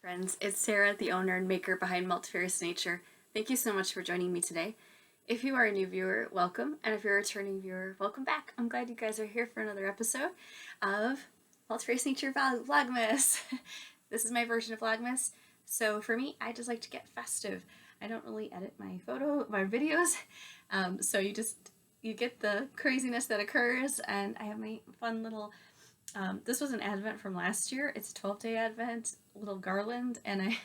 friends, it's Sarah, the owner and maker behind Multifarious Nature. Thank you so much for joining me today. If you are a new viewer, welcome, and if you're a returning viewer, welcome back. I'm glad you guys are here for another episode of Multifarious Nature Vlogmas. This is my version of Vlogmas, so for me, I just like to get festive. I don't really edit my videos, so you get the craziness that occurs, and I have my fun little this was an advent from last year. It's a 12-day advent, little garland, and I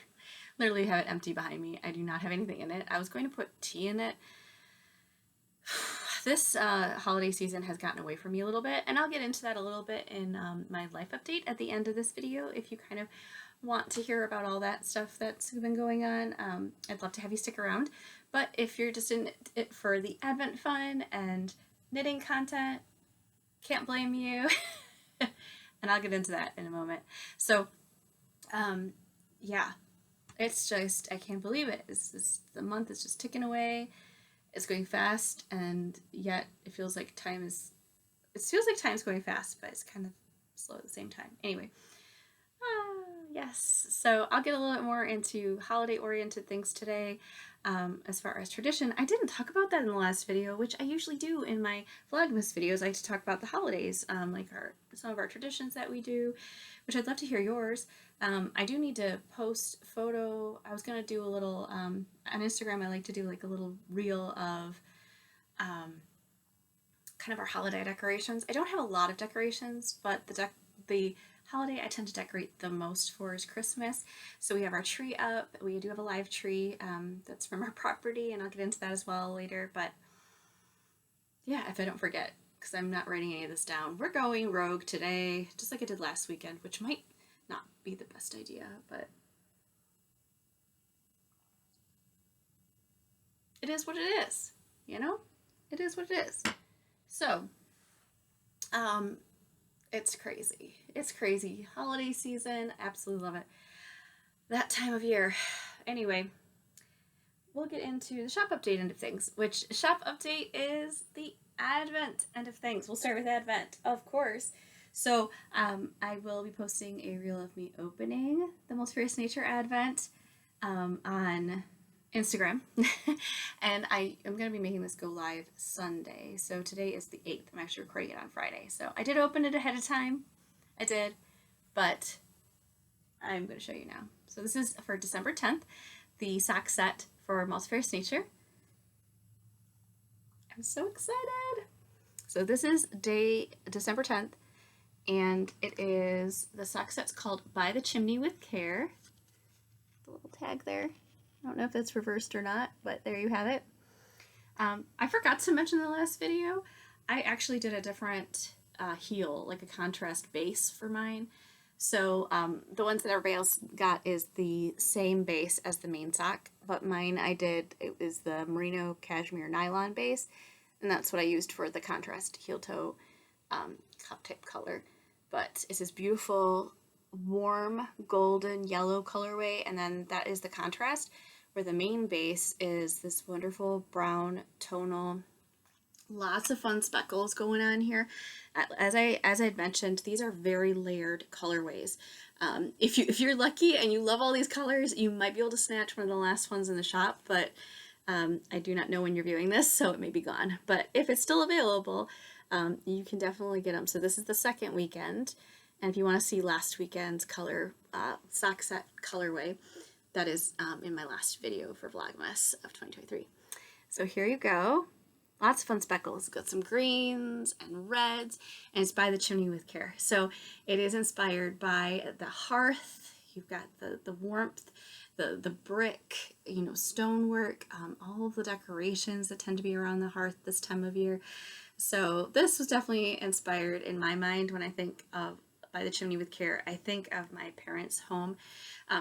literally have it empty behind me. I do not have anything in it. I was going to put tea in it. This holiday season has gotten away from me a little bit, and I'll get into that a little bit in my life update at the end of this video if you kind of want to hear about all that stuff that's been going on. I'd love to have you stick around, but if you're just in it for the advent fun and knitting content, can't blame you. And I'll get into that in a moment. So, yeah, it's just, I can't believe it. The month is just ticking away. It's going fast, and yet it feels like time's going fast, but it's kind of slow at the same time. Anyway, yes, so I'll get a little bit more into holiday-oriented things today. As far as tradition, I didn't talk about that in the last video, which I usually do in my Vlogmas videos. I like to talk about the holidays, like some of our traditions that we do, which I'd love to hear yours. I do need to post photo. I was gonna do a little on Instagram. I like to do like a little reel of kind of our holiday decorations. I don't have a lot of decorations, but the holiday I tend to decorate the most for is Christmas. So we have our tree up. We do have a live tree that's from our property, and I'll get into that as well later. But yeah, if I don't forget, because I'm not writing any of this down, we're going rogue today, just like I did last weekend, which might not be the best idea, but it is what it is, you know? It is what it is. So, it's crazy. It's crazy. Holiday season, absolutely love it. That time of year. Anyway, we'll get into the shop update end of things, which shop update is the Advent end of things. We'll start with Advent, of course. So I will be posting a reel of me opening the Multifarious Nature Advent on Instagram. And I am going to be making this go live Sunday. So today is the 8th. I'm actually recording it on Friday. So I did open it ahead of time. I did. But I'm going to show you now. So this is for December 10th, the sock set for Multifarious Nature. I'm so excited. So this is December 10th, and it is, the sock set's called By the Chimney with Care. The little tag there. I don't know if that's reversed or not, but there you have it. I forgot to mention in the last video, I actually did a different heel, like a contrast base for mine. So the ones that everybody else got is the same base as the main sock, but mine it was the merino cashmere nylon base, and that's what I used for the contrast heel toe cup type color. But it's this beautiful warm golden yellow colorway, and then that is the contrast, where the main base is this wonderful brown tonal. Lots of fun speckles going on here. As I'd mentioned, these are very layered colorways. If you're lucky and you love all these colors, you might be able to snatch one of the last ones in the shop, but I do not know when you're viewing this, so it may be gone. But if it's still available, you can definitely get them. So this is the second weekend, and if you want to see last weekend's color sock set colorway, that is in my last video for Vlogmas of 2023. So here you go. Lots of fun speckles. Got some greens and reds, and it's By the Chimney with Care. So it is inspired by the hearth. You've got the warmth, the brick, stonework, all of the decorations that tend to be around the hearth this time of year. So this was definitely inspired in my mind when I think of By the Chimney with Care. I think of my parents' home.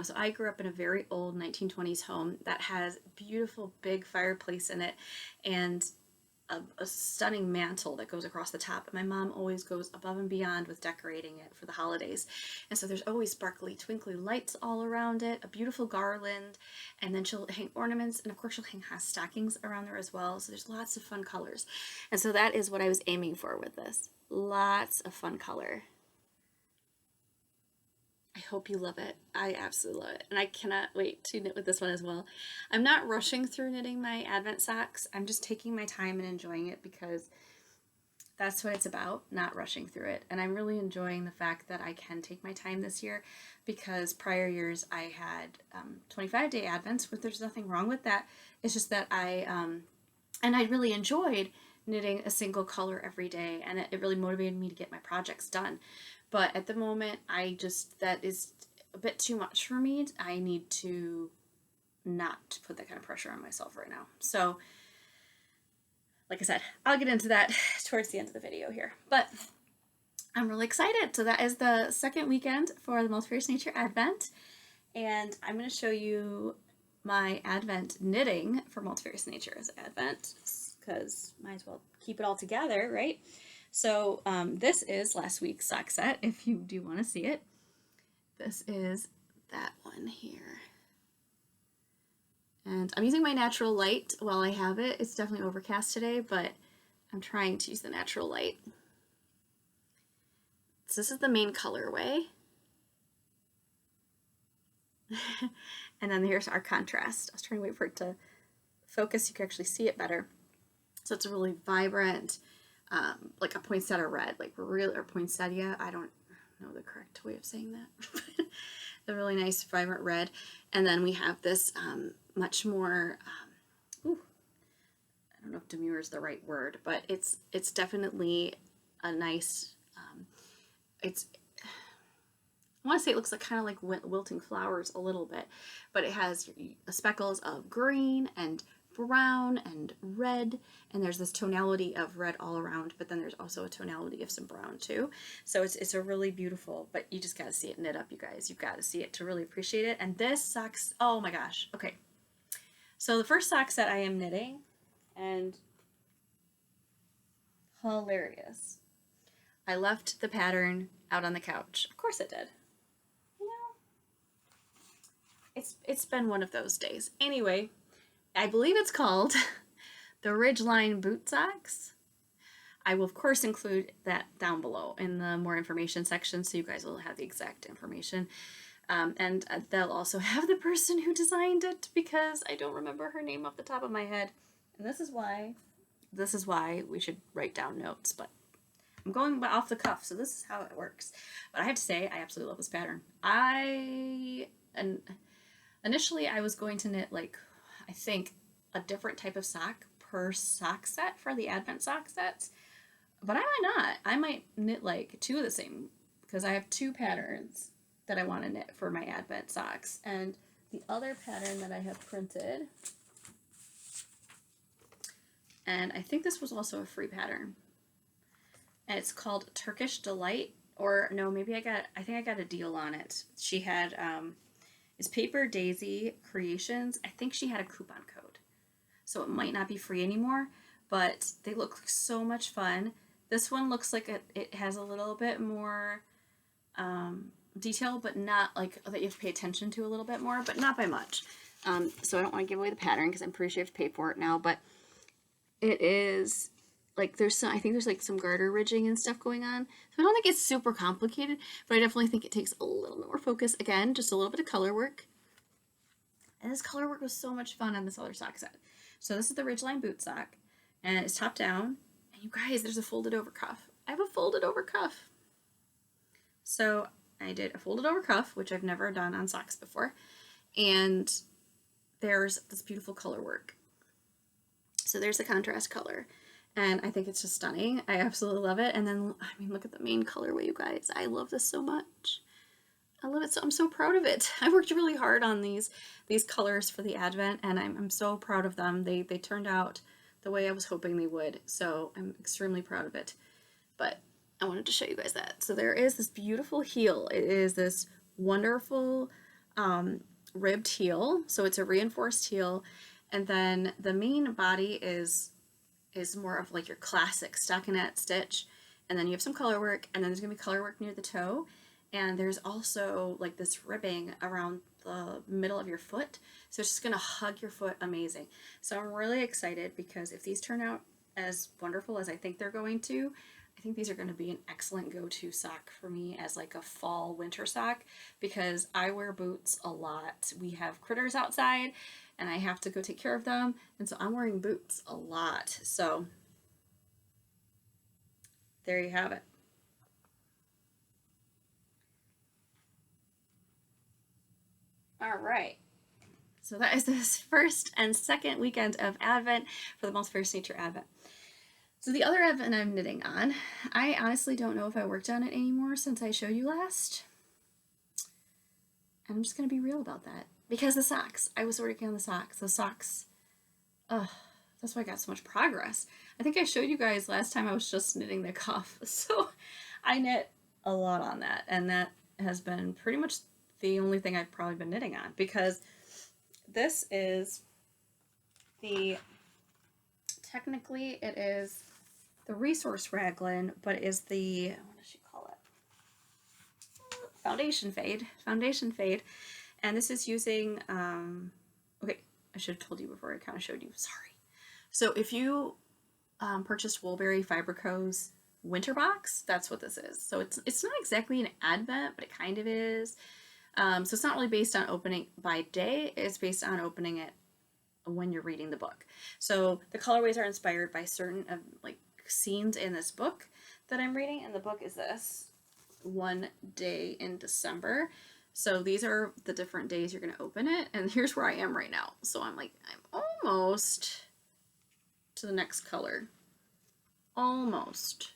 So I grew up in a very old 1920s home that has beautiful big fireplace in it, and a stunning mantle that goes across the top. And my mom always goes above and beyond with decorating it for the holidays. And so there's always sparkly, twinkly lights all around it, a beautiful garland, and then she'll hang ornaments, and of course she'll hang stockings around there as well. So there's lots of fun colors. And so that is what I was aiming for with this. Lots of fun color. I hope you love it. I absolutely love it. And I cannot wait to knit with this one as well. I'm not rushing through knitting my Advent socks. I'm just taking my time and enjoying it because that's what it's about, not rushing through it. And I'm really enjoying the fact that I can take my time this year because prior years I had 25-day Advents, but there's nothing wrong with that. It's just that and I really enjoyed knitting a single color every day, and it really motivated me to get my projects done. But at the moment, that is a bit too much for me. I need to not put that kind of pressure on myself right now. So, like I said, I'll get into that towards the end of the video here. But I'm really excited. So that is the second weekend for the Multifarious Nature Advent. And I'm going to show you my Advent knitting for Multifarious Nature as Advent, because might as well keep it all together, right? So this is last week's sock set, if you do want to see it. This is that one here. And I'm using my natural light while I have it. It's definitely overcast today, but I'm trying to use the natural light. So this is the main colorway. And then here's our contrast. I was trying to wait for it to focus so you can actually see it better. So it's a really vibrant, like a poinsettia red, like really, or poinsettia. I don't know the correct way of saying that. A really nice, vibrant red. And then we have this much more, I don't know if demure is the right word, but it's definitely a nice, I want to say it looks like kind of like wilting flowers a little bit, but it has speckles of green and brown and red, and there's this tonality of red all around, but then there's also a tonality of some brown too. So it's a really beautiful, but you just got to see it knit up, you guys. You've got to see it to really appreciate it. And this socks, oh my gosh. Okay. So the first sock set I am knitting, and hilarious. I left the pattern out on the couch. Of course it did. You know, it's been one of those days. Anyway, I believe it's called the Ridgeline Boot Socks. I will, of course, include that down below in the more information section so you guys will have the exact information. And they'll also have the person who designed it because I don't remember her name off the top of my head. And this is why we should write down notes. But I'm going off the cuff, so this is how it works. But I have to say, I absolutely love this pattern. Initially, I was going to knit, like, I think a different type of sock per sock set for the Advent sock sets, but I might not. I might knit like two of the same because I have two patterns that I want to knit for my Advent socks, and the other pattern that I have printed, and I think this was also a free pattern, and it's called Turkish Delight, or no, maybe I think I got a deal on it. She had is Paper Daisy Creations. I think she had a coupon code, so it might not be free anymore, but they look so much fun. This one looks like it has a little bit more detail, but not like that you have to pay attention to a little bit more, but not by much. So I don't want to give away the pattern because I'm pretty sure you have to pay for it now, but it is like I think there's like some garter ridging and stuff going on. So I don't think it's super complicated, but I definitely think it takes a little bit more focus. Again, just a little bit of color work. And this color work was so much fun on this other sock set. So this is the Ridgeline Boot Sock, and it's top down. And you guys, there's a folded over cuff. I have a folded over cuff. So I did a folded over cuff, which I've never done on socks before. And there's this beautiful color work. So there's the contrast color. And I think it's just stunning. I absolutely love it. And then, I mean, look at the main colorway, you guys. I love this so much. I love it. So I'm so proud of it. I worked really hard on these colors for the Advent, and I'm so proud of them. They turned out the way I was hoping they would. So I'm extremely proud of it. But I wanted to show you guys that. So there is this beautiful heel. It is this wonderful ribbed heel. So it's a reinforced heel. And then the main body is more of like your classic stockinette stitch, and then you have some color work, and then there's gonna be color work near the toe, and there's also like this ribbing around the middle of your foot, so it's just gonna hug your foot amazing. So I'm really excited because if these turn out as wonderful as I think they're going to, I I think these are going to be an excellent go-to sock for me as like a fall winter sock, because I wear boots a lot. We have critters outside and I have to go take care of them, and so I'm wearing boots a lot. So there you have it. All right. So that is this first and second weekend of Advent for the Multifarious Nature Advent. So the other Advent I'm knitting on, I honestly don't know if I worked on it anymore since I showed you last. And I'm just going to be real about that. Because the socks, I was working on the socks. The socks, that's why I got so much progress. I think I showed you guys last time I was just knitting the cuff. So I knit a lot on that. And that has been pretty much the only thing I've probably been knitting on, because this is technically it is the resource raglan, but it is the, what does she call it? Foundation fade. And this is using, okay, I should have told you before I kind of showed you, sorry. So if you purchased Woolberry Fiberco's winter box, that's what this is. So it's not exactly an Advent, but it kind of is. So it's not really based on opening by day, it's based on opening it when you're reading the book. So the colorways are inspired by certain like scenes in this book that I'm reading, and the book is this, One Day in December. So these are the different days you're going to open it, and here's where I am right now. So I'm almost to the next color. Almost.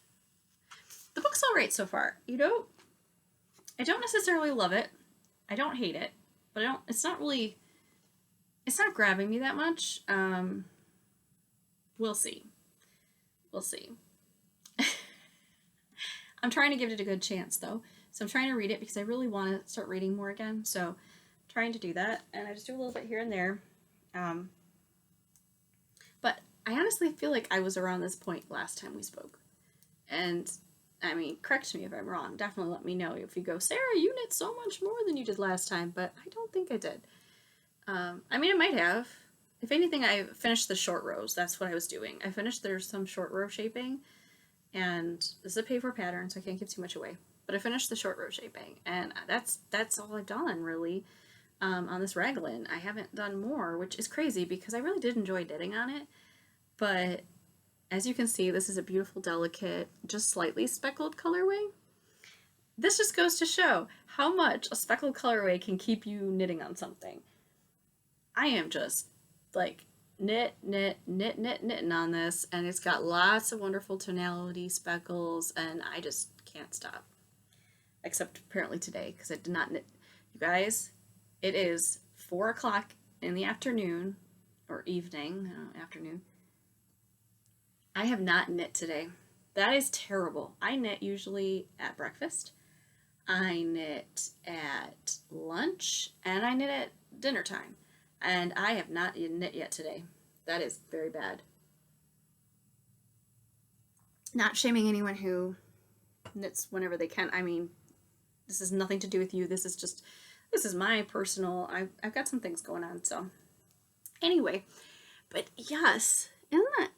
The book's all right so far. I don't necessarily love it. I don't hate it, but it's not grabbing me that much. We'll see. I'm trying to give it a good chance though. So I'm trying to read it because I really want to start reading more again. So I'm trying to do that, and I just do a little bit here and there. But I honestly feel like I was around this point last time we spoke. And I mean, correct me if I'm wrong. Definitely let me know if you go, Sarah, you knit so much more than you did last time, but I don't think I did. I mean, I might have. If anything, I finished the short rows. That's what I was doing. There's some short row shaping, and this is a pay for pattern, so I can't give too much away. But I finished the short row shaping, and that's all I've done really on this raglan. I haven't done more, which is crazy because I really did enjoy knitting on it. But as you can see, this is a beautiful, delicate, just slightly speckled colorway. This just goes to show how much a speckled colorway can keep you knitting on something. I am just like knitting on this, and it's got lots of wonderful tonality speckles, and I just can't stop. Except apparently today, because I did not knit. You guys, it is 4 o'clock in the afternoon, or evening, afternoon. I have not knit today. That is terrible. I knit usually at breakfast, I knit at lunch, and I knit at dinner time. And I have not knit yet today. That is very bad. Not shaming anyone who knits whenever they can. I mean, this has nothing to do with you. This is my personal, I've got some things going on, so. Anyway, but yes, isn't that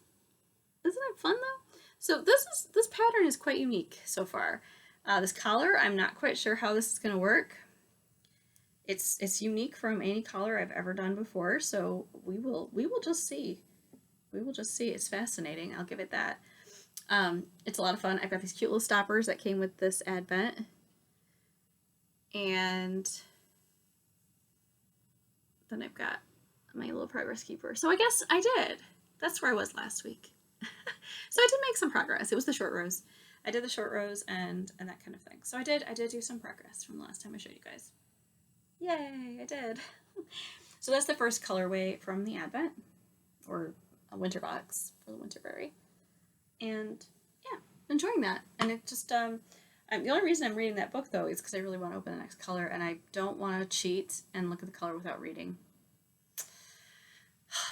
fun though? So this pattern is quite unique so far. This collar, I'm not quite sure how this is going to work. It's unique from any collar I've ever done before, so we will just see. We will just see. It's fascinating. I'll give it that. It's a lot of fun. I've got these cute little stoppers that came with this Advent. And then I've got my little progress keeper. So I guess I did. That's where I was last week. So I did make some progress. It was the short rows. I did the short rows and that kind of thing. So I did do some progress from the last time I showed you guys. Yay, I did. So that's the first colorway from the Advent, or a winter box for the Winterberry. And yeah, enjoying that. And it just, the only reason I'm reading that book though is because I really want to open the next color, and I don't want to cheat and look at the color without reading.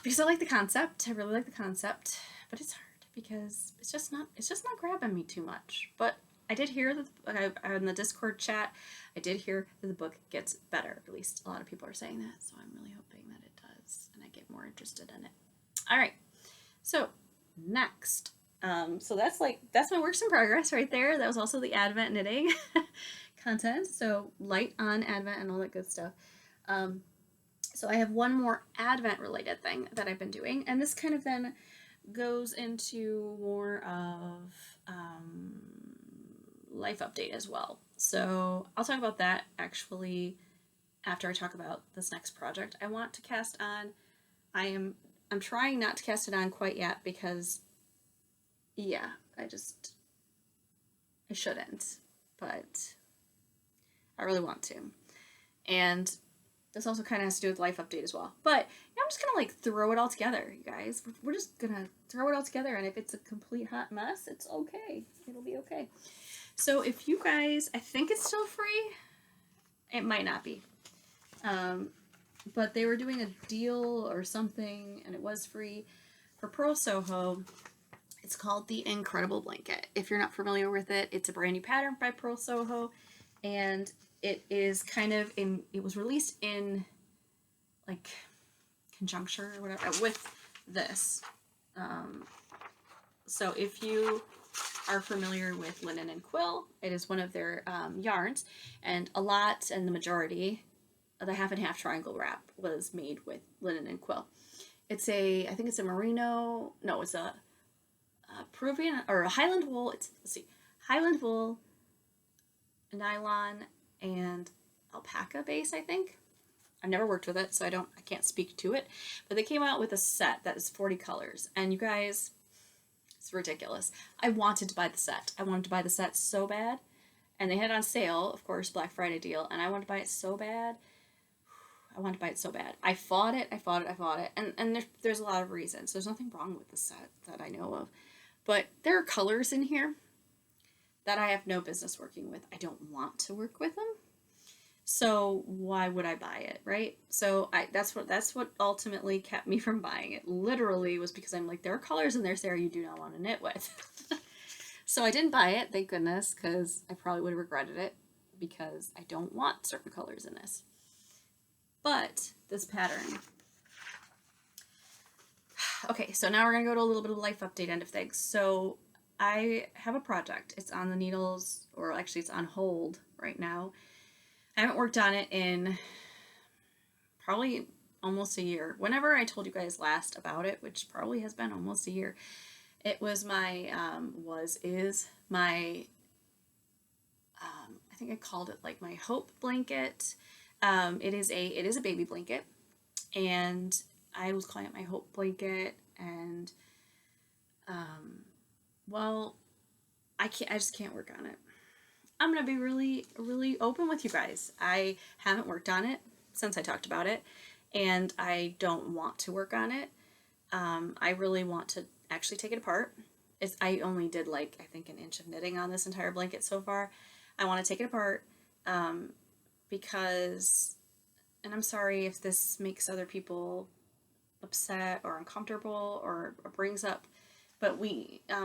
Because I like the concept. I really like the concept, but it's hard because it's just not grabbing me too much. But I did hear that in the Discord chat, I did hear that the book gets better. At least a lot of people are saying that, so I'm really hoping that it does, and I get more interested in it. All right, so next So that's my works in progress right there. That was also the Advent knitting content. So light on Advent and all that good stuff. So I have one more Advent related thing that I've been doing, and this kind of then goes into more of life update as well. So I'll talk about that actually after I talk about this next project I want to cast on. I'm trying not to cast it on quite yet because yeah, I shouldn't, but I really want to. And this also kind of has to do with life update as well. But yeah, I'm just gonna like throw it all together, you guys. We're just gonna throw it all together, and if it's a complete hot mess, it's okay. It'll be okay. So if you guys, I think it's still free. It might not be. But they were doing a deal or something, and it was free for Pearl Soho. It's called the Incredible Blanket. If you're not familiar with it, it's a brand new pattern by Pearl Soho, and it is kind of it was released in like conjunction or whatever with this. So if you are familiar with Linen and Quill, it is one of their yarns, and a lot and the majority of the half and half triangle wrap was made with Linen and Quill. I think it's a merino, no, it's a Peruvian or a Highland wool. Let's see, Highland wool, nylon, and alpaca base, I think. I've never worked with it, so I can't speak to it. But they came out with a set that is 40 colors, and you guys, it's ridiculous. I wanted to buy the set. I wanted to buy the set so bad, and they had it on sale, of course, Black Friday deal, and I wanted to buy it so bad. I wanted to buy it so bad. I fought it, and there's a lot of reasons. There's nothing wrong with the set that I know of, but there are colors in here that I have no business working with. I don't want to work with them. So why would I buy it, right? So that's what ultimately kept me from buying it. Literally was because I'm like, there are colors in there, Sarah, you do not want to knit with. So I didn't buy it, thank goodness, because I probably would have regretted it because I don't want certain colors in this. But this pattern. Okay, so now we're gonna go to a little bit of life update end of things. So I have a project. It's on the needles, or actually it's on hold right now. I haven't worked on it in probably almost a year. Whenever I told you guys last about it, which probably has been almost a year, it was my, is my, I think I called it like my hope blanket. It is a baby blanket, and I was calling it my hope blanket, and, well, I just can't work on it. I'm going to be really, really open with you guys. I haven't worked on it since I talked about it, and I don't want to work on it. I really want to actually take it apart. I only did like, I think, an inch of knitting on this entire blanket so far. I want to take it apart because, and I'm sorry if this makes other people upset or uncomfortable or brings up, but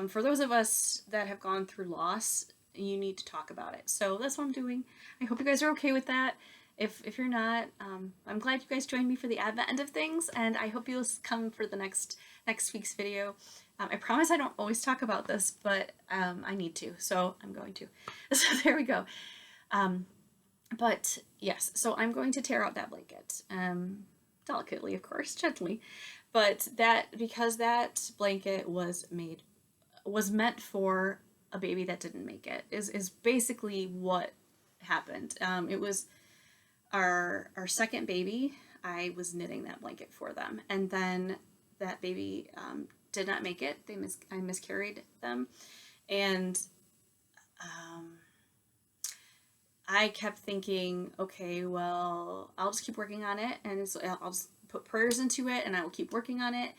for those of us that have gone through loss, you need to talk about it. So that's what I'm doing. I hope you guys are okay with that. If you're not, I'm glad you guys joined me for the Advent end of things, and I hope you'll come for the next week's video. I promise I don't always talk about this, but I need to, so I'm going to. So there we go. But yes, so I'm going to tear out that blanket, delicately, of course, gently, but because that blanket was meant for a baby that didn't make it, is basically what happened. It was our second baby. I was knitting that blanket for them, and then that baby did not make it. I miscarried them, and I kept thinking, okay, well, I'll just keep working on it, and I'll just put prayers into it, and I will keep working on it,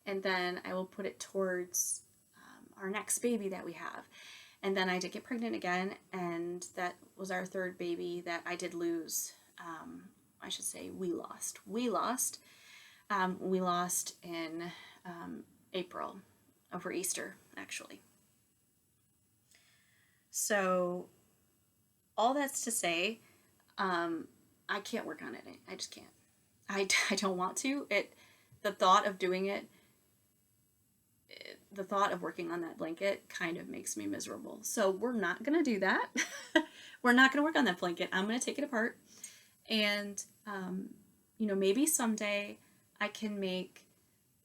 and then I will put it towards our next baby that we have. And then I did get pregnant again, and that was our third baby that I did lose. I should say we lost. We lost in April, over Easter, actually. So all that's to say, I can't work on it. I just can't. I don't want to. The thought of doing it, the thought of working on that blanket kind of makes me miserable. So we're not going to do that. We're not going to work on that blanket. I'm going to take it apart. And, you know, maybe someday I can make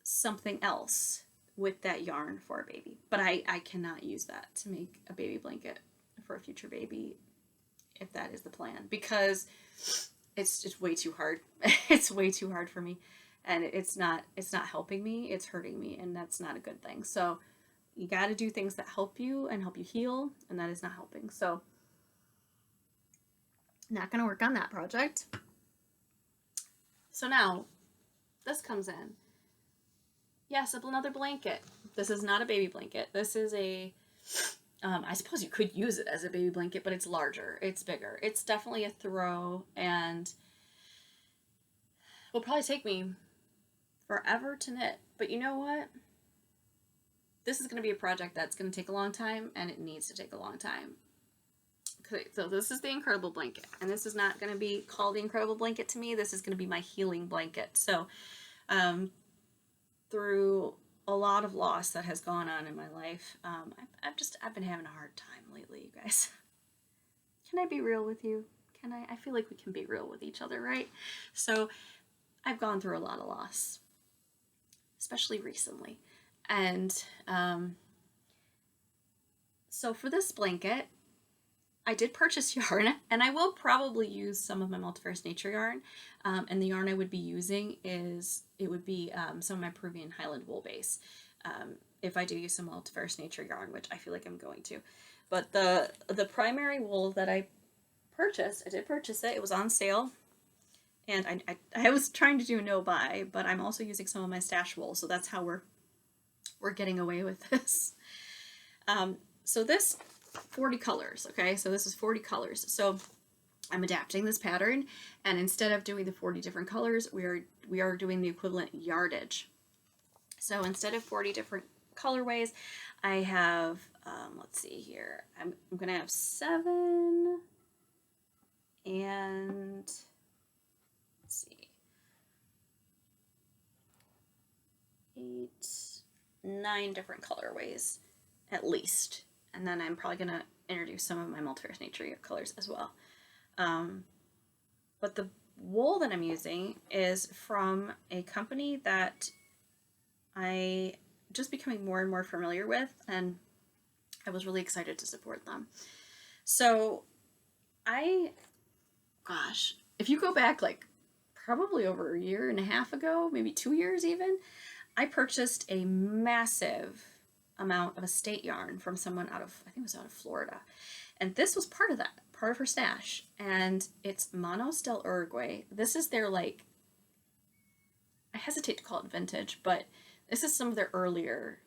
something else with that yarn for a baby. But I cannot use that to make a baby blanket for a future baby, if that is the plan, because it's just way too hard. It's way too hard for me. And it's not helping me, it's hurting me, and that's not a good thing. So you got to do things that help you and help you heal, and that is not helping. So not going to work on that project. So now this comes in. Yes, another blanket. This is not a baby blanket. This is a, I suppose you could use it as a baby blanket, but it's larger, it's bigger. It's definitely a throw, and will probably take me forever to knit. But you know what? This is going to be a project that's going to take a long time, and it needs to take a long time. Okay, so this is the Incredible Blanket, and this is not going to be called the Incredible Blanket to me. This is going to be my healing blanket. So through a lot of loss that has gone on in my life, I've been having a hard time lately, you guys. Can I be real with you? Can I? I feel like we can be real with each other, right? So I've gone through a lot of loss, especially recently. And so for this blanket, I did purchase yarn, and I will probably use some of my Multifarious Nature yarn. And the yarn I would be using would be some of my Peruvian Highland wool base. If I do use some Multifarious Nature yarn, which I feel like I'm going to. But the primary wool that I purchased, I did purchase it. It was on sale. And I was trying to do a no buy, but I'm also using some of my stash wool, so that's how we're getting away with this. So this 40 colors, okay? So this is 40 colors. So I'm adapting this pattern, and instead of doing the 40 different colors, we are doing the equivalent yardage. So instead of 40 different colorways, I have let's see here. I'm gonna have 7 and let's see, 8, 9 different colorways at least. And then I'm probably going to introduce some of my Multifarious Nature colors as well. But the wool that I'm using is from a company that I just becoming more and more familiar with, and I was really excited to support them. So if you go back like probably over a year and a half ago, maybe 2 years even, I purchased a massive amount of estate yarn from someone I think it was out of Florida. And this was part of her stash. And it's Manos del Uruguay. This is their, like, I hesitate to call it vintage, but this is some of their earlier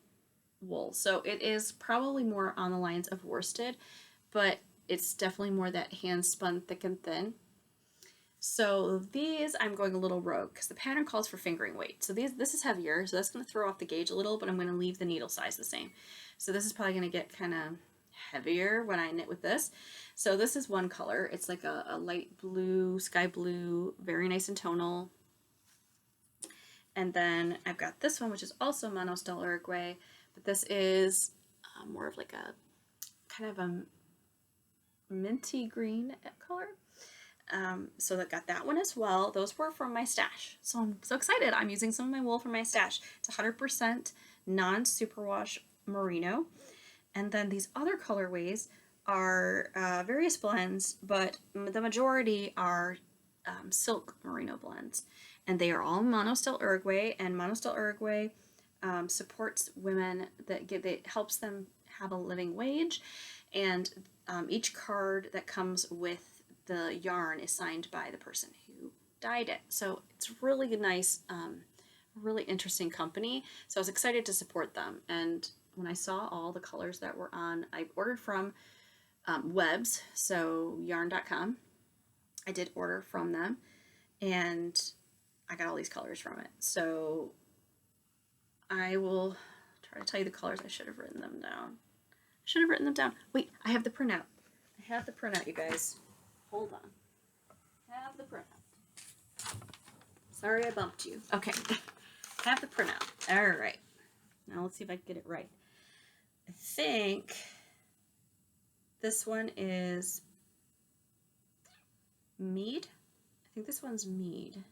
wool. So it is probably more on the lines of worsted, but it's definitely more that hand spun thick and thin. So these, I'm going a little rogue because the pattern calls for fingering weight. So this is heavier, so that's going to throw off the gauge a little, but I'm going to leave the needle size the same. So this is probably going to get kind of heavier when I knit with this. So this is one color. It's like a light blue, sky blue, very nice and tonal. And then I've got this one, which is also Manos del Uruguay, but this is more of like a kind of a minty green color. So I got that one as well. Those were from my stash. So I'm so excited. I'm using some of my wool from my stash. It's 100% non-superwash merino. And then these other colorways are various blends, but the majority are silk merino blends. And they are all Manos del Uruguay, and Manos del Uruguay supports women that helps them have a living wage. And each card that comes with the yarn is signed by the person who dyed it. So it's really nice, really interesting company. So I was excited to support them. And when I saw all the colors that were on, I ordered from Webs, so yarn.com. I did order from them, and I got all these colors from it. So I will try to tell you the colors. I should have written them down. Wait, I have the printout. You guys. Hold on. Have the printout. Sorry I bumped you. Okay. Have the printout. All right. Now let's see if I can get it right. I think this one is mead. I think this one's mead.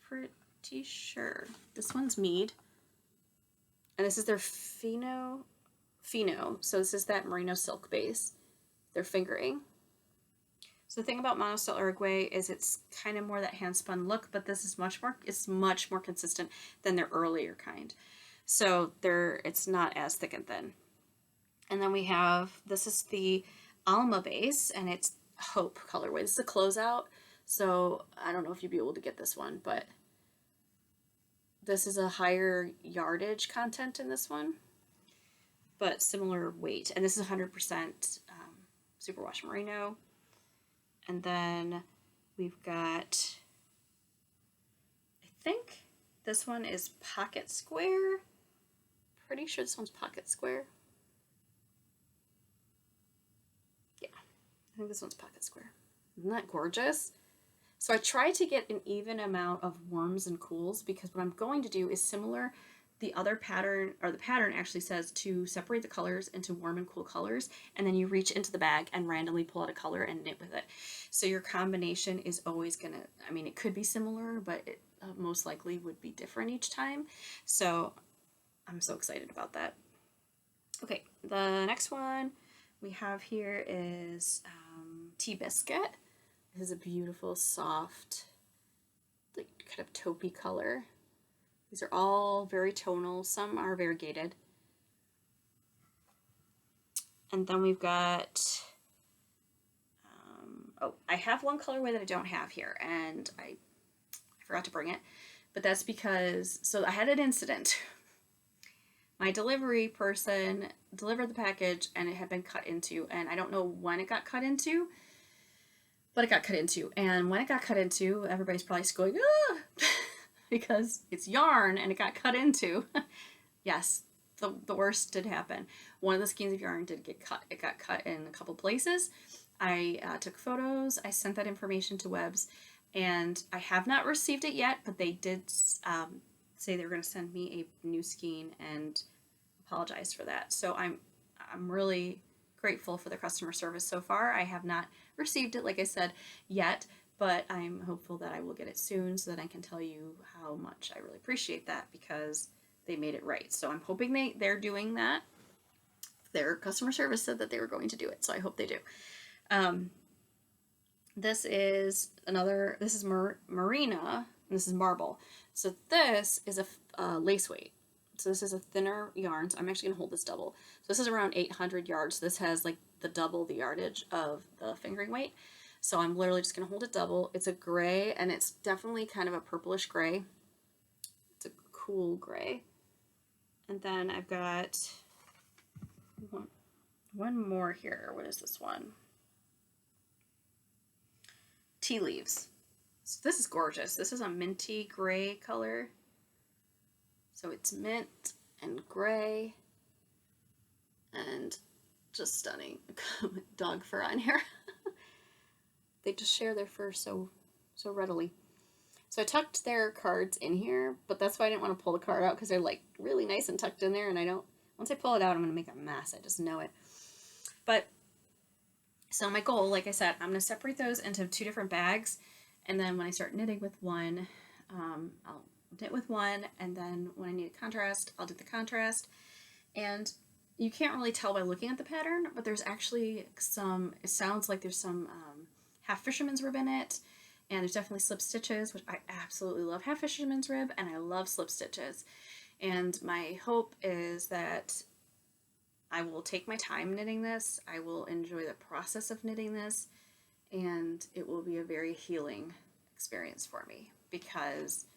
Pretty sure. This one's mead. And this is their Fino. So this is that merino silk base. Their fingering. So the thing about Monostyle Uruguay is it's kind of more that hand spun look, but this is much more consistent than their earlier kind. So it's not as thick and thin. And then we have, this is the Alma base, and it's Hope colorway. This is a closeout, so I don't know if you'd be able to get this one, but this is a higher yardage content in this one, but similar weight. And this is 100% superwash merino. And then we've got, I think this one is pocket square. Pretty sure this one's pocket square. Yeah, I think this one's pocket square. Isn't that gorgeous? So I try to get an even amount of warms and cools, because what I'm going to do is similar. The other pattern, or the pattern actually says to separate the colors into warm and cool colors, and then you reach into the bag and randomly pull out a color and knit with it. So your combination is always gonna, I mean, it could be similar, but it most likely would be different each time. So I'm so excited about that. Okay, the next one we have here is Tea Biscuit. This is a beautiful, soft, like kind of taupey color. These are all very tonal. Some are variegated. And then we've got, oh, I have one colorway that I don't have here, and I forgot to bring it. But that's because, so I had an incident. My delivery person delivered the package, and it had been cut into, and I don't know when it got cut into, but it got cut into. And when it got cut into, everybody's probably just going, ah! Because it's yarn and it got cut into. Yes, the worst did happen. One of the skeins of yarn did get cut. It got cut in a couple places. I took photos. I sent that information to Webs, and I have not received it yet, but they did say they were going to send me a new skein and apologize for that. So I'm really grateful for the customer service so far. I have not received it, like I said, yet, but I'm hopeful that I will get it soon so that I can tell you how much I really appreciate that, because they made it right. So I'm hoping they're doing that. Their customer service said that they were going to do it, so I hope they do. This is Marina, and this is Marble. So this is a lace weight. So this is a thinner yarn. So I'm actually gonna hold this double. So this is around 800 yards. So this has like the double the yardage of the fingering weight. So I'm literally just gonna hold it double. It's a gray, and it's definitely kind of a purplish gray. It's a cool gray. And then I've got one more here. What is this one? Tea Leaves. So this is gorgeous. This is a minty gray color. So it's mint and gray and just stunning. Dog fur on here. They just share their fur so readily. So I tucked their cards in here, but that's why I didn't want to pull the card out, because they're like really nice and tucked in there, and once I pull it out, I'm going to make a mess. I just know it. But, so my goal, like I said, I'm going to separate those into 2 different bags, and then when I start knitting with one, I'll knit with one, and then when I need a contrast, I'll do the contrast. And you can't really tell by looking at the pattern, but there's actually it sounds like there's some half fisherman's rib in it, and there's definitely slip stitches, which I absolutely love half fisherman's rib, and I love slip stitches. And my hope is that I will take my time knitting this, I will enjoy the process of knitting this, and it will be a very healing experience for me, because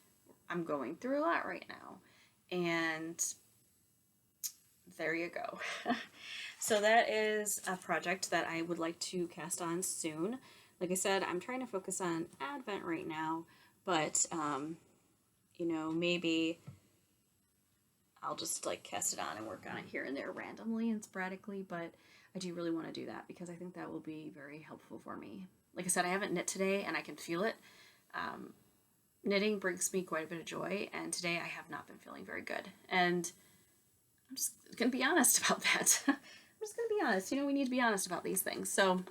I'm going through a lot right now, and there you go. So that is a project that I would like to cast on soon. Like I said, I'm trying to focus on Advent right now, but, you know, maybe I'll just like cast it on and work on it here and there randomly and sporadically, but I do really want to do that, because I think that will be very helpful for me. Like I said, I haven't knit today, and I can feel it. knitting brings me quite a bit of joy, and today I have not been feeling very good. And I'm just going to be honest about that. I'm just going to be honest. We need to be honest about these things. So,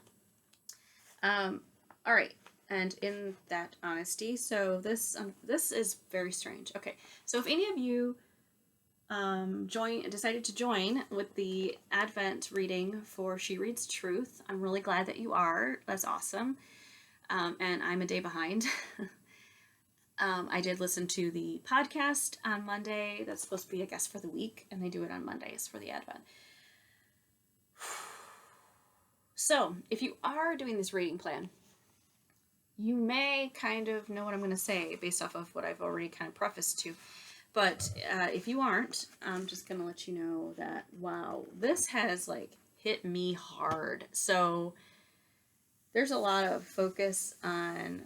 all right. And in that honesty, so this is very strange. Okay, so if any of you decided to join with the Advent reading for She Reads Truth, I'm really glad that you are. That's awesome. And I'm a day behind. I did listen to the podcast on Monday. That's supposed to be a guest for the week, and they do it on Mondays for the Advent. So, if you are doing this reading plan, you may kind of know what I'm going to say based off of what I've already kind of prefaced to. But if you aren't, I'm just going to let you know that, wow, this has like hit me hard. So there's a lot of focus on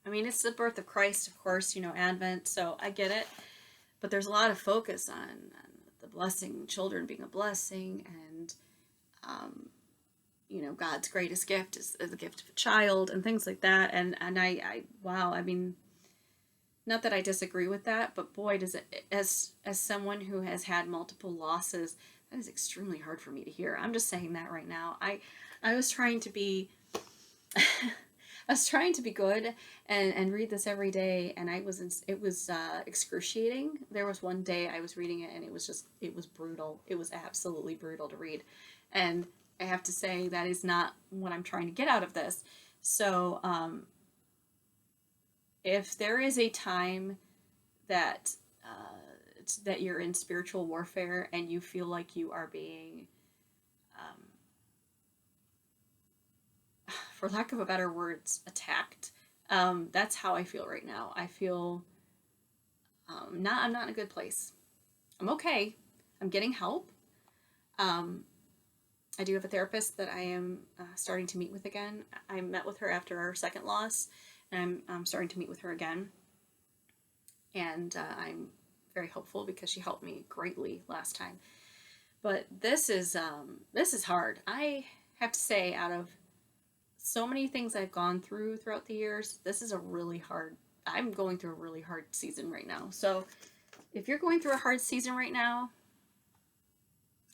I mean, it's the birth of Christ, of course, Advent, so I get it. But there's a lot of focus on the blessing, children being a blessing, and God's greatest gift is the gift of a child and things like that. And I wow, I mean, not that I disagree with that, but boy, does it, as someone who has had multiple losses, that is extremely hard for me to hear. I'm just saying that right now. I was trying to be I was trying to be good and read this every day, and it was excruciating. There was one day I was reading it, and it was brutal. It was absolutely brutal to read. And I have to say that is not what I'm trying to get out of this. So if there is a time that that you're in spiritual warfare and you feel like you are being for lack of a better words, attacked, that's how I feel right now. I feel I'm not in a good place. I'm okay. I'm getting help. I do have a therapist that I am starting to meet with again. I met with her after our second loss, and I'm starting to meet with her again. And I'm very hopeful because she helped me greatly last time. But this is hard. I have to say, out of so many things I've gone through throughout the years, this is I'm going through a really hard season right now. So if you're going through a hard season right now,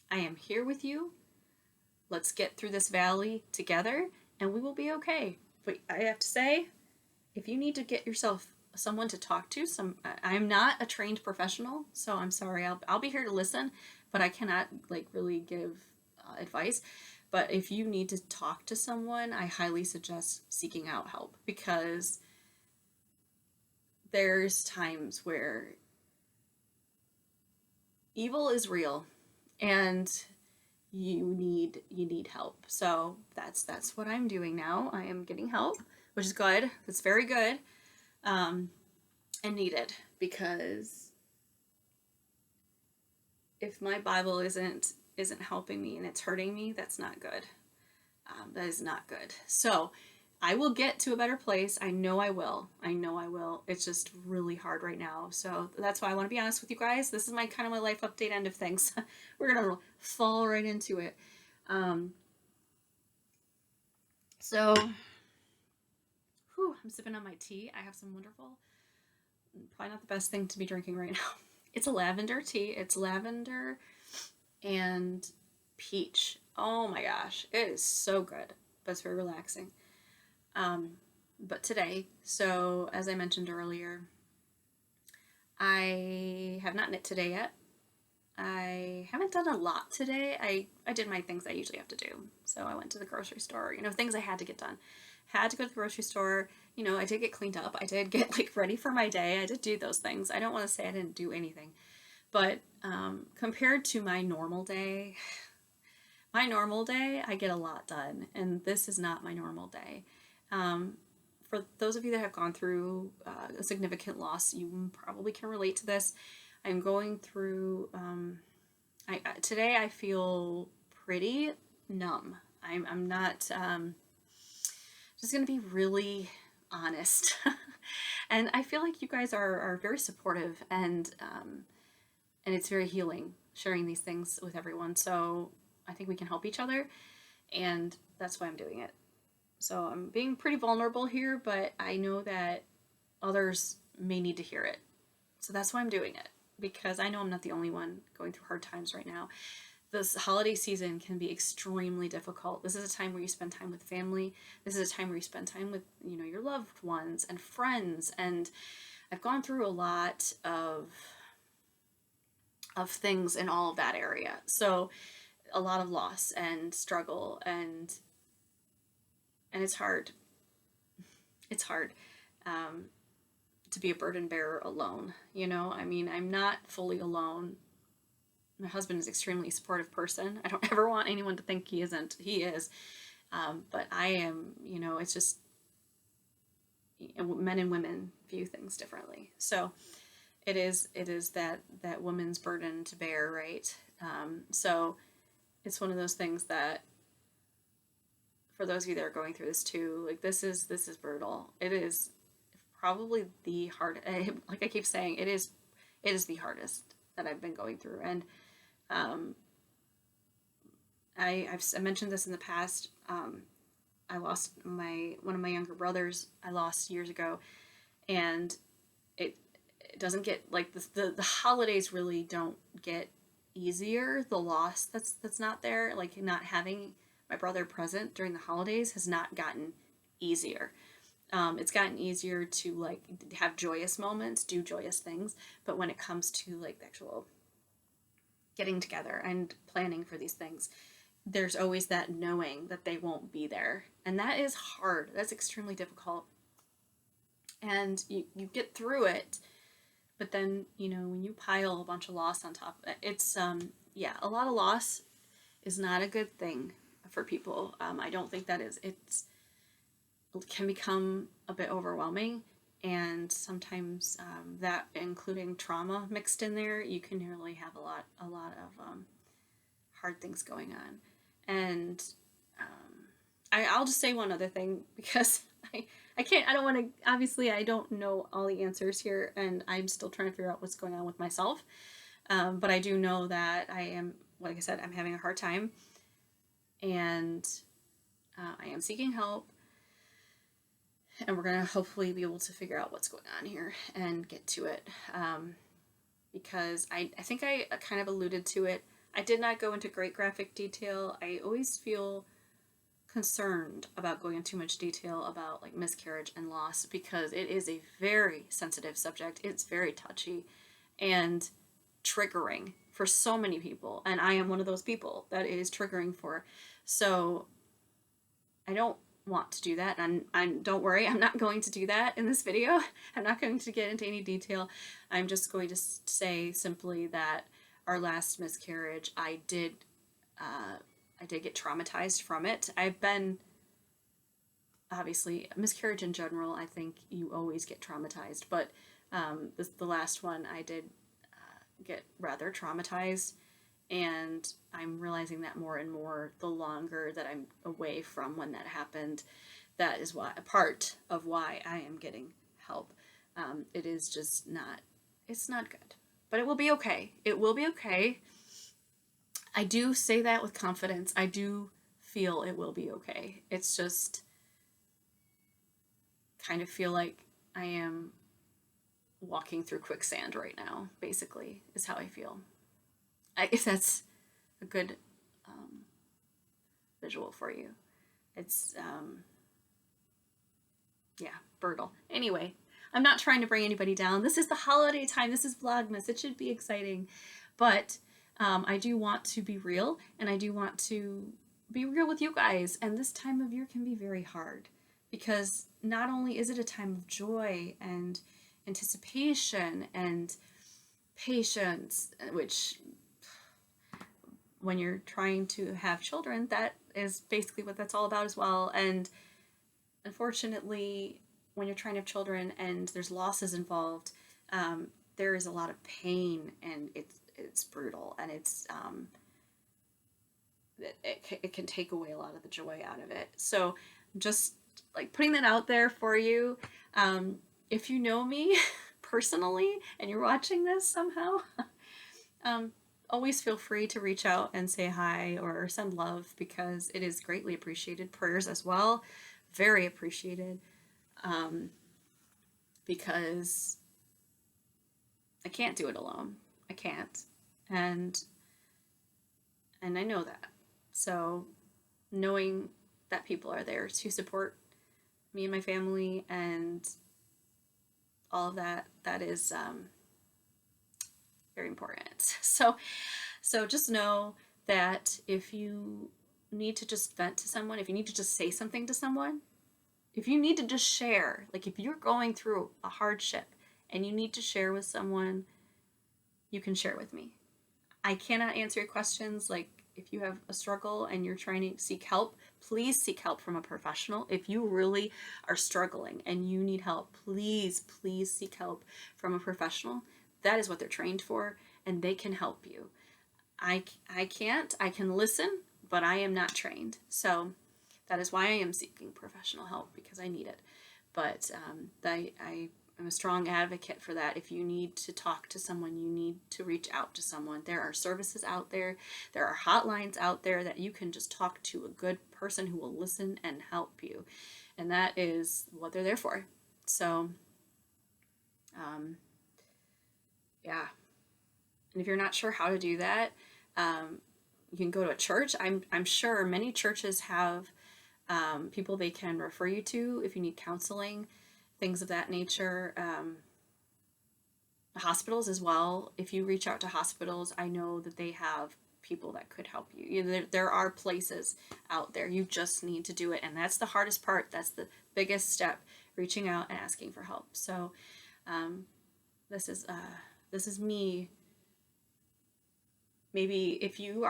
I am here with you. Let's get through this valley together, and we will be okay. But I have to say, if you need to get yourself someone to talk to, I'm not a trained professional, so I'm sorry. I'll be here to listen, but I cannot really give advice. But if you need to talk to someone, I highly suggest seeking out help, because there's times where evil is real, and you need help. So that's what I'm doing now. I am getting help, which is good. It's very good, and needed, because if my Bible isn't helping me and it's hurting me, that's not good. That is not good. So I will get to a better place. I know I will. It's just really hard right now. So that's why I want to be honest with you guys. This is my life update end of things. We're going to fall right into it. So, I'm sipping on my tea. I have some wonderful, probably not the best thing to be drinking right now. It's a lavender tea. It's lavender and peach. Oh my gosh. It is so good, but it's very relaxing. But today, so as I mentioned earlier, I have not knit today yet. I haven't done a lot today. I did my things I usually have to do. So I went to the grocery store, things I had to get done. Had to go to the grocery store. I did get cleaned up. I did get ready for my day. I did do those things. I don't want to say I didn't do anything. But compared to my normal day, I get a lot done. And this is not my normal day. For those of you that have gone through a significant loss, you probably can relate to this. I'm going through, today I feel pretty numb. I'm not, just going to be really honest. And I feel like you guys are very supportive, and it's very healing sharing these things with everyone. So I think we can help each other, and that's why I'm doing it. So I'm being pretty vulnerable here, but I know that others may need to hear it. So that's why I'm doing it, because I know I'm not the only one going through hard times right now. This holiday season can be extremely difficult. This is a time where you spend time with family. This is a time where you spend time with, your loved ones and friends. And I've gone through a lot of things in all of that area. So a lot of loss and struggle, and it's hard. It's hard to be a burden bearer alone. I mean, I'm not fully alone. My husband is an extremely supportive person. I don't ever want anyone to think he isn't. He is. But I am, it's just men and women view things differently. So it is that woman's burden to bear, right? So it's one of those things that, for those of you that are going through this too, like this is brutal. It is probably the hard, like I keep saying, it is the hardest that I've been going through. And I've mentioned this in the past. I lost one of my younger brothers. I lost years ago, and it doesn't get like the holidays really don't get easier. The loss that's not there, like not having my brother present during the holidays, has not gotten easier. It's gotten easier to like have joyous moments, do joyous things, but when it comes to like the actual getting together and planning for these things, there's always that knowing that they won't be there, and that is hard. That's extremely difficult, and you get through it. But then, when you pile a bunch of loss on top of it, it's a lot of loss is not a good thing for people. I don't think that is. It can become a bit overwhelming, and sometimes that, including trauma mixed in there, you can really have a lot of hard things going on. And I'll just say one other thing, because I can't, I don't want to, obviously I don't know all the answers here, and I'm still trying to figure out what's going on with myself. But I do know that I am, like I said, I'm having a hard time, and I am seeking help, and we're going to hopefully be able to figure out what's going on here and get to it. Because I think I kind of alluded to it. I did not go into great graphic detail. I always feel concerned about going into too much detail about like miscarriage and loss, because it is a very sensitive subject. It's very touchy and triggering for so many people, and I am one of those people that it is triggering for. So I don't want to do that, and I'm don't worry, I'm not going to do that in this video. I'm not going to get into any detail. I'm just going to say simply that our last miscarriage, I did get traumatized from it. I've been, obviously, miscarriage in general, I think you always get traumatized, but the last one, I did get rather traumatized, and I'm realizing that more and more the longer that I'm away from when that happened. That is why, a part of why I am getting help. It is just not, it's not good. But it will be okay. It will be okay. I do say that with confidence. I do feel it will be okay. It's just kind of feel like I am walking through quicksand right now, basically, is how I feel. If that's a good visual for you. It's, brutal. Anyway, I'm not trying to bring anybody down. This is the holiday time. This is Vlogmas. It should be exciting. But I do want to be real, and I do want to be real with you guys. And this time of year can be very hard, because not only is it a time of joy and anticipation and patience, which when you're trying to have children, that is basically what that's all about as well. And unfortunately, when you're trying to have children and there's losses involved, there is a lot of pain, and it's brutal, and it can take away a lot of the joy out of it. So just like putting that out there for you. If you know me personally and you're watching this somehow, always feel free to reach out and say hi or send love, because it is greatly appreciated. Prayers as well very appreciated, because I can't do it alone. I can't. And I know that. So knowing that people are there to support me and my family and all of that, that is very important. So just know that if you need to just vent to someone, if you need to just say something to someone, if you need to just share, like if you're going through a hardship and you need to share with someone, you can share with me. I cannot answer your questions. Like if you have a struggle and you're trying to seek help, please seek help from a professional. If you really are struggling and you need help, please seek help from a professional. That is what they're trained for, and they can help you. I can't. I can listen, but I am not trained. So that is why I am seeking professional help, because I need it. But I am a strong advocate for that. If you need to talk to someone, you need to reach out to someone. There are services out there. There are hotlines out there that you can just talk to a good person who will listen and help you. And that is what they're there for. So, yeah. And if you're not sure how to do that, you can go to a church. I'm sure many churches have people they can refer you to if you need counseling, things of that nature. Hospitals as well. If you reach out to hospitals, I know that they have people that could help you. You know, there are places out there. You just need to do it, and that's the hardest part. That's the biggest step: reaching out and asking for help. So, this is me. Maybe if you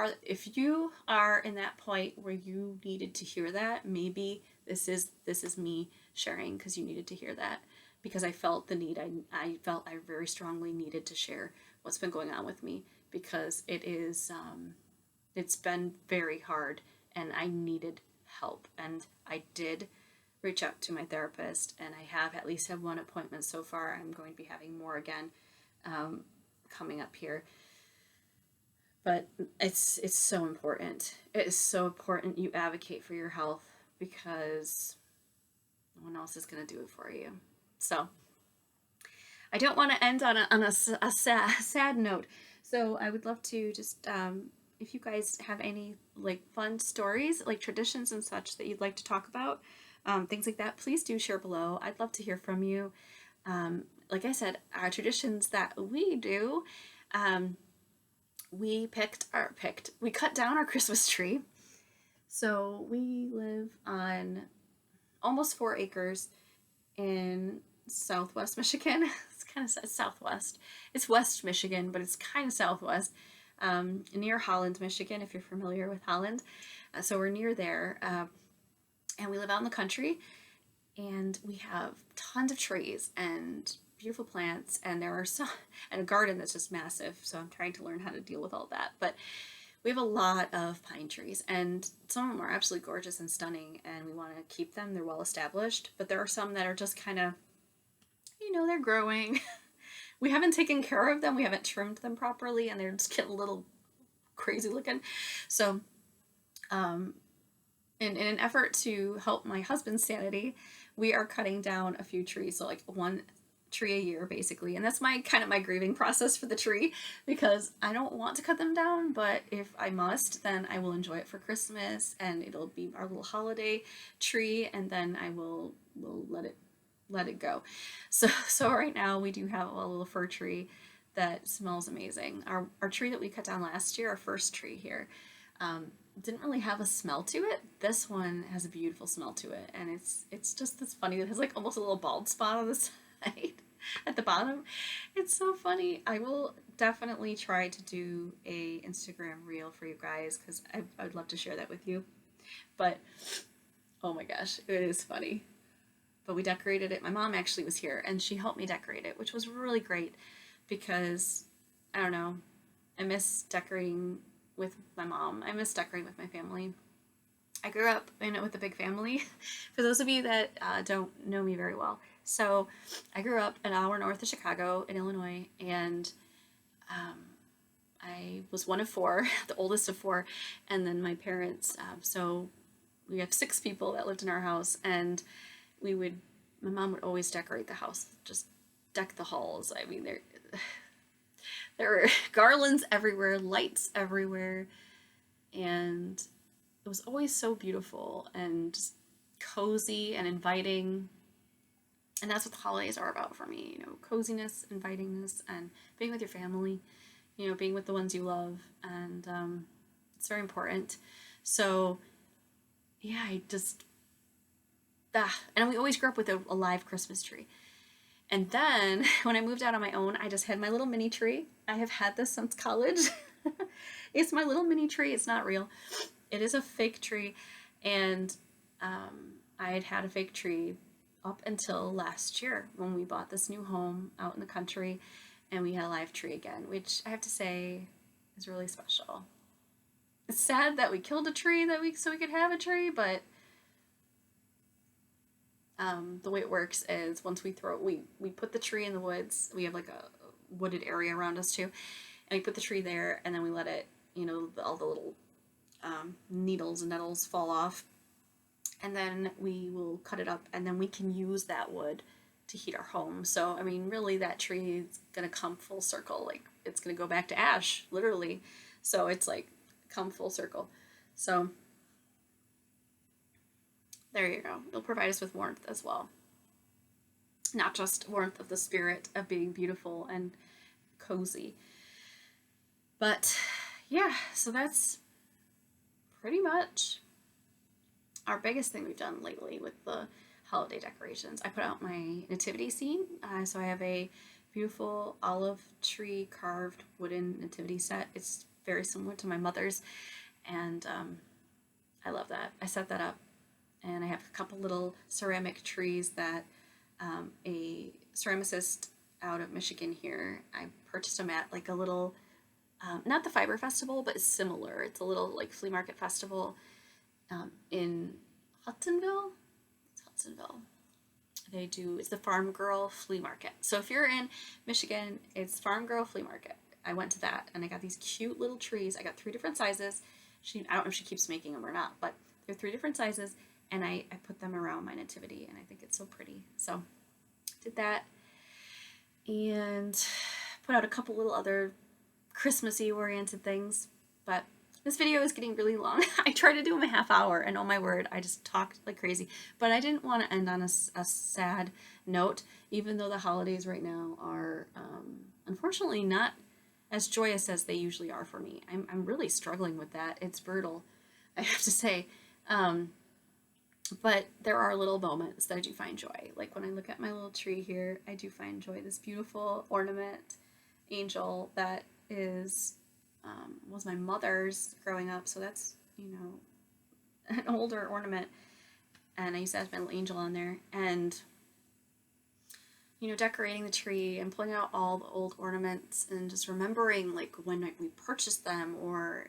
are in that point where you needed to hear that, maybe this is me sharing because you needed to hear that, because I felt the need. I felt I very strongly needed to share what's been going on with me, because it's been very hard and I needed help. And I did reach out to my therapist, and I have at least had one appointment so far. I'm going to be having more again coming up here. But it's so important. It is so important you advocate for your health, because no one else is going to do it for you. So I don't want to end on a sad note. So I would love to just, if you guys have any like fun stories, like traditions and such that you'd like to talk about, things like that, please do share below. I'd love to hear from you. Like I said, our traditions that we do, we cut down our Christmas tree. So we live on almost 4 acres in southwest Michigan. It's kind of southwest. It's West Michigan, but it's kind of southwest, near Holland, Michigan, if you're familiar with Holland. So we're near there, and we live out in the country, and we have tons of trees and beautiful plants, and there are some, and a garden that's just massive. So I'm trying to learn how to deal with all that. But we have a lot of pine trees, and some of them are absolutely gorgeous and stunning, and we want to keep them. They're well established, but there are some that are just kind of, they're growing. We haven't taken care of them. We haven't trimmed them properly, and they're just getting a little crazy looking. So, in an effort to help my husband's sanity, we are cutting down a few trees. So like one tree a year basically, and that's my grieving process for the tree, because I don't want to cut them down, but if I must, then I will enjoy it for Christmas, and it'll be our little holiday tree, and then I will let it go. So right now we do have a little fir tree that smells amazing. Our tree that we cut down last year, our first tree here, didn't really have a smell to it. This one has a beautiful smell to it, and it's just this funny. It has like almost a little bald spot on the side at the bottom. It's so funny. I will definitely try to do a Instagram reel for you guys, because I would love to share that with you. But oh my gosh, it is funny. But we decorated it. My mom actually was here, and she helped me decorate it, which was really great, because I don't know, I miss decorating with my mom. I miss decorating with my family. I grew up with a big family. For those of you that don't know me very well, so I grew up an hour north of Chicago in Illinois, and I was one of 4, the oldest of 4, and then my parents. So we have 6 people that lived in our house, and my mom would always decorate the house, just deck the halls. I mean, there were garlands everywhere, lights everywhere, and it was always so beautiful and just cozy and inviting. And that's what the holidays are about for me, you know, coziness, invitingness, and being with your family, you know, being with the ones you love, and it's very important. So, yeah, and we always grew up with a live Christmas tree. And then when I moved out on my own, I just had my little mini tree. I have had this since college. It's my little mini tree. It's not real. It is a fake tree. And I had had a fake tree up until last year when we bought this new home out in the country, and we had a live tree again, which I have to say is really special. It's sad that we killed a tree so we could have a tree, but the way it works is once we put the tree in the woods. We have like a wooded area around us too, and we put the tree there, and then we let it, you know, all the little needles and nettles fall off, and then we will cut it up, and then we can use that wood to heat our home. So I mean, really, that tree is gonna come full circle. Like, it's gonna go back to ash, literally. So it's like come full circle. So there you go. It'll provide us with warmth as well. Not just warmth of the spirit of being beautiful and cozy. But yeah, so that's pretty much our biggest thing we've done lately with the holiday decorations. I put out my nativity scene. So I have a beautiful olive tree carved wooden nativity set. It's very similar to my mother's, and I love that. I set that up, and I have a couple little ceramic trees that a ceramicist out of Michigan here, I purchased them at like a little, not the Fiber Festival, but it's similar. It's a little like flea market festival in Hudsonville. It's Hudsonville. It's the Farm Girl Flea Market. So if you're in Michigan, it's Farm Girl Flea Market. I went to that, and I got these cute little trees. I got 3 different sizes. I don't know if she keeps making them or not, but they're 3 different sizes, and I put them around my nativity, and I think it's so pretty. So did that, and put out a couple little other Christmassy oriented things, but this video is getting really long. I tried to do them a half hour, and oh my word, I just talked like crazy, but I didn't want to end on a sad note, even though the holidays right now are unfortunately not as joyous as they usually are for me. I'm really struggling with that. It's brutal, I have to say. But there are little moments that I do find joy. Like when I look at my little tree here, I do find joy. This beautiful ornament angel that was my mother's growing up. So that's, you know, an older ornament. And I used to have my little angel on there. And, you know, decorating the tree and pulling out all the old ornaments and just remembering like when we purchased them, or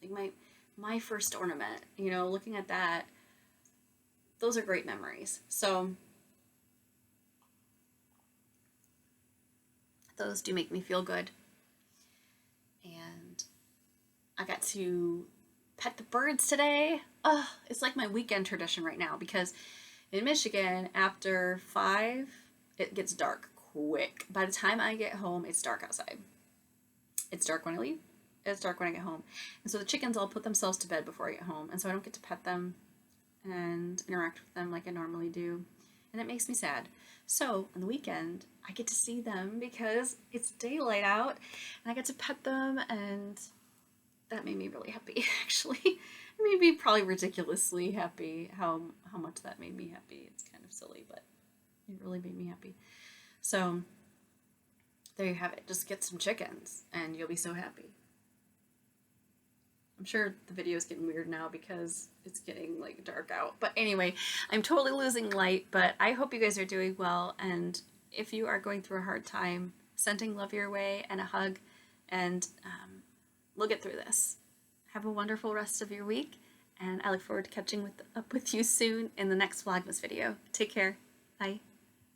like my first ornament, you know, looking at that. Those are great memories. So those do make me feel good. And I got to pet the birds today. Oh, it's like my weekend tradition right now, because in Michigan, after 5, it gets dark quick. By the time I get home, it's dark outside. It's dark when I leave. It's dark when I get home. And so the chickens all put themselves to bed before I get home. And so I don't get to pet them and interact with them like I normally do, and it makes me sad. So on the weekend, I get to see them because it's daylight out, and I get to pet them, and that made me really happy. Actually, it made me probably ridiculously happy. How much that made me happy. It's kind of silly, but it really made me happy. So there you have it. Just get some chickens, and you'll be so happy. I'm sure the video is getting weird now because it's getting like dark out. But anyway, I'm totally losing light, but I hope you guys are doing well. And if you are going through a hard time, sending love your way and a hug, and we'll get through this. Have a wonderful rest of your week, and I look forward to catching up with you soon in the next Vlogmas video. Take care. Bye.